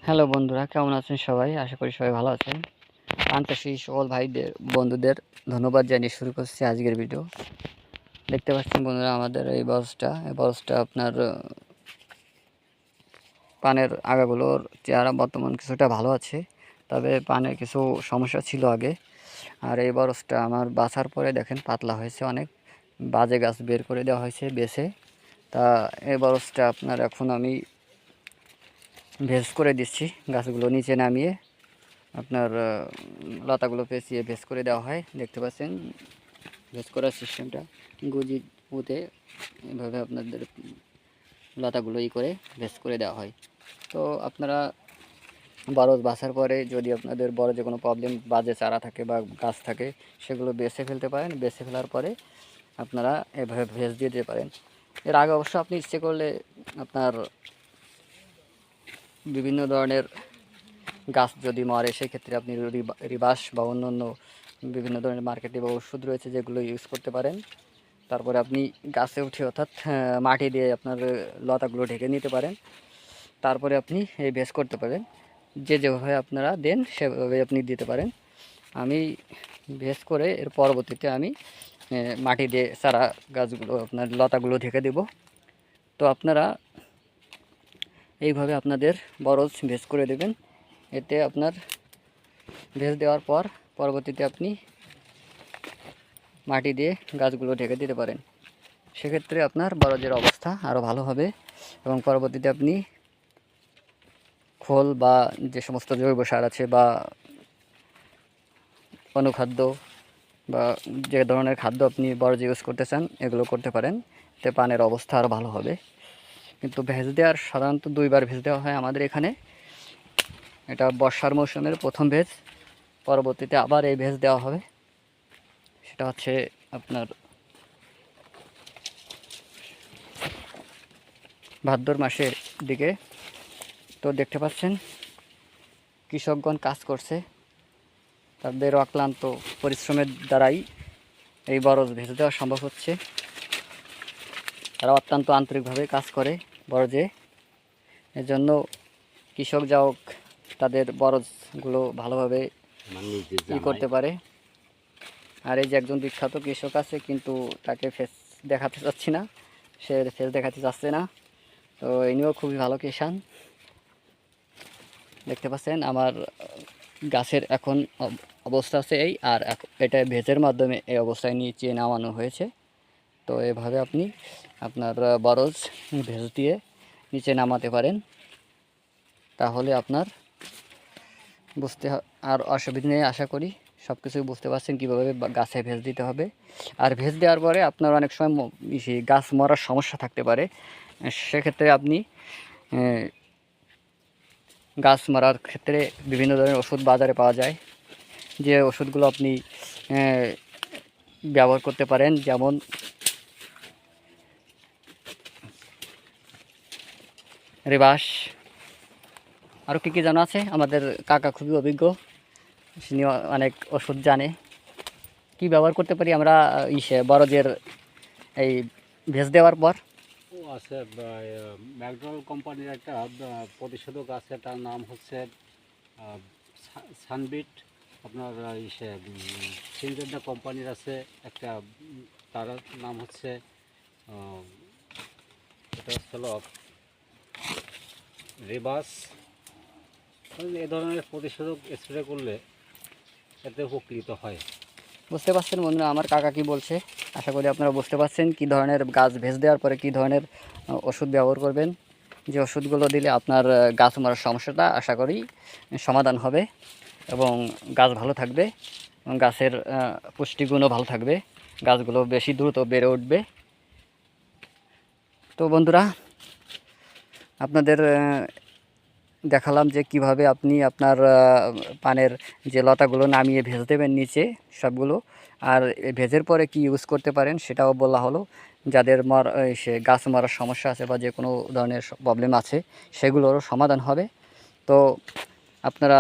Hello বন্ধুরা, কেমন আছেন সবাই? আশা করি সবাই ভালো আছেন। প্রাণচাষী সকল ভাইদের বন্ধুদের ধন্যবাদ জানিয়ে শুরু করছি আজকের ভিডিও। দেখতে পাচ্ছেন বন্ধুরা, আমাদের এই বরজটা আপনার পানের আগাগুলোর চেহারা বর্তমান কিছুটা ভালো আছে, তবে পানের কিছু সমস্যা ছিল আগে। আর এই বরজটা আমার বাছার পরে দেখেন পাতলা হয়েছে অনেক, বাজে গাছ বের করে দেওয়া হয়েছে বেছে। তা এই বরজটা আপনার এখন আমি ভেজ করে দিচ্ছি, গাছগুলো নিচে নামিয়ে আপনার লতাগুলো পেঁচিয়ে ভেজ করে দেওয়া হয়। দেখতে পাচ্ছেন ভেজ করার সিস্টেমটা, গুজি পুঁতে এভাবে আপনাদের লতাগুলো করে ভেজ করে দেওয়া হয়। তো আপনারা বরজ বাছার পরে যদি আপনাদের বড় যে কোনো প্রবলেম, বাজে চারা থাকে বা গাছ থাকে, সেগুলো বেছে ফেলতে পারেন। বেছে ফেলার পরে আপনারা এভাবে ভেজ দিয়ে দিতে পারেন। এর আগে অবশ্য আপনি ইচ্ছে করলে আপনার বিভিন্ন ধরনের গাছ যদি মরে, সেক্ষেত্রে আপনি রিবাস বা অন্য বিভিন্ন ধরনের মার্কেটে বা ওষুধ রয়েছে, যেগুলো ইউজ করতে পারেন। তারপরে আপনি গাছে উঠে অর্থাৎ মাটি দিয়ে আপনার লতাগুলো ঢেকে নিতে পারেন। তারপরে আপনি এই ভেজ করতে পারেন। যেভাবে আপনারা দেন সেভাবে আপনি দিতে পারেন। আমি ভেজ করে এর পরবর্তীতে আমি মাটি দিয়ে চারা গাছগুলো আপনার লতাগুলো ঢেকে দেব। তো আপনারা এইভাবে আপনাদের বরজ ভেজ করে দেবেন। এতে আপনার ভেজ দেওয়ার পর পরবর্তীতে আপনি মাটি দিয়ে গাছগুলো ঢেকে দিতে পারেন। সেক্ষেত্রে আপনার বরজের অবস্থা আরও ভালো হবে এবং পরবর্তীতে আপনি খোল বা যে সমস্ত জৈব সার আছে বা অনুখাদ্য বা যে ধরনের খাদ্য আপনি বরজে ইউজ করতে চান, এগুলো করতে পারেন। এতে পানের অবস্থা আরও ভালো হবে। কিন্তু ভেজ দেওয়ার সাধারণত 2বার ভেজ দেওয়া হয় আমাদের এখানে। এটা বর্ষার মৌসুমের প্রথম ভেজ, পরবর্তীতে আবার এই ভেজ দেওয়া হবে। সেটা হচ্ছে আপনার ভাদ্র মাসের দিকে। তো দেখতে পাচ্ছেন কৃষকগণ কাজ করছে, তাদের অক্লান্ত পরিশ্রমের দ্বারাই এই বরজ ভেজে দেওয়া সম্ভব হচ্ছে। তারা অত্যন্ত আন্তরিকভাবে কাজ করে বরজে। এজন্য কৃষক যা হোক তাদের বরজগুলো ভালোভাবে করতে পারে। আর এই যে একজন বিখ্যাত কৃষক আছে, কিন্তু তাকে ফেস দেখাতে চাচ্ছি না, সে ফেস দেখাতে চাচ্ছে না। তো ইনিও খুবই ভালো কিষান। দেখতে পাচ্ছেন আমার গাছের এখন অবস্থা আছে এই, আর এটা ভেজের মাধ্যমে এই অবস্থায় নিচে নামানো হয়েছে। তো এভাবে আপনি আপনার বরজ ভেজ দিয়ে নিচে নামাতে পারেন। তাহলে আপনার বুঝতে আর অসুবিধা নেই। আশা করি সব কিছুই বুঝতে পারছেন কীভাবে গাছে ভেজ দিতে হবে। আর ভেজ দেওয়ার পরে আপনার অনেক সময় গাছ মরার সমস্যা থাকতে পারে। সেক্ষেত্রে আপনি গাছ মারার ক্ষেত্রে বিভিন্ন ধরনের ওষুধ বাজারে পাওয়া যায়, যে ওষুধগুলো আপনি ব্যবহার করতে পারেন। যেমন রিবাস, আরও কী কী জানা আছে। আমাদের কাকা খুবই অভিজ্ঞ, তিনি অনেক ওষুধ জানে। কি ব্যবহার করতে পারি আমরা বরজের এই ভেজ দেওয়ার পর? ও আছে, ম্যাকডোনাল্ড কোম্পানির একটা প্রতিষেধক আছে, তার নাম হচ্ছে সানবিট। আপনার সিনজেন্টা কোম্পানির আছে একটা, তার নাম হচ্ছে এটা হচ্ছিল রিবাস। এ ধরনের প্রতিষেধক স্প্রে করলে এতে উপকৃত হয়। বুঝতে পারছেন বন্ধুরা আমার কাকা কি বলছে? আশা করি আপনারা বুঝতে পারছেন কী ধরনের গাছ ভেজ দেওয়ার পরে কী ধরনের ওষুধ ব্যবহার করবেন। যে ওষুধগুলো দিলে আপনার গাছ মারার সমস্যাটা আশা করি সমাধান হবে এবং গাছ ভালো থাকবে এবং গাছের পুষ্টিগুণও ভালো থাকবে, গাছগুলো বেশি দ্রুত বেড়ে উঠবে। তো বন্ধুরা, আপনাদের দেখালাম যে কিভাবে আপনি আপনার পানের যে লতাগুলো নামিয়ে ভেজ দেবেন নিচে সবগুলো, আর ভেজের পরে কি ইউজ করতে পারেন সেটাও বলা হলো। যাদের সে গাছ মারার সমস্যা আছে বা যে কোনো ধরনের প্রবলেম আছে, সেগুলোরও সমাধান হবে। তো আপনারা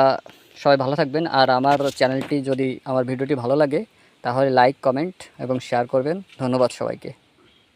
সবাই ভালো থাকবেন। আর আমার চ্যানেলটি যদি, আমার ভিডিওটি ভালো লাগে, তাহলে লাইক, কমেন্ট এবং শেয়ার করবেন। ধন্যবাদ সবাইকে।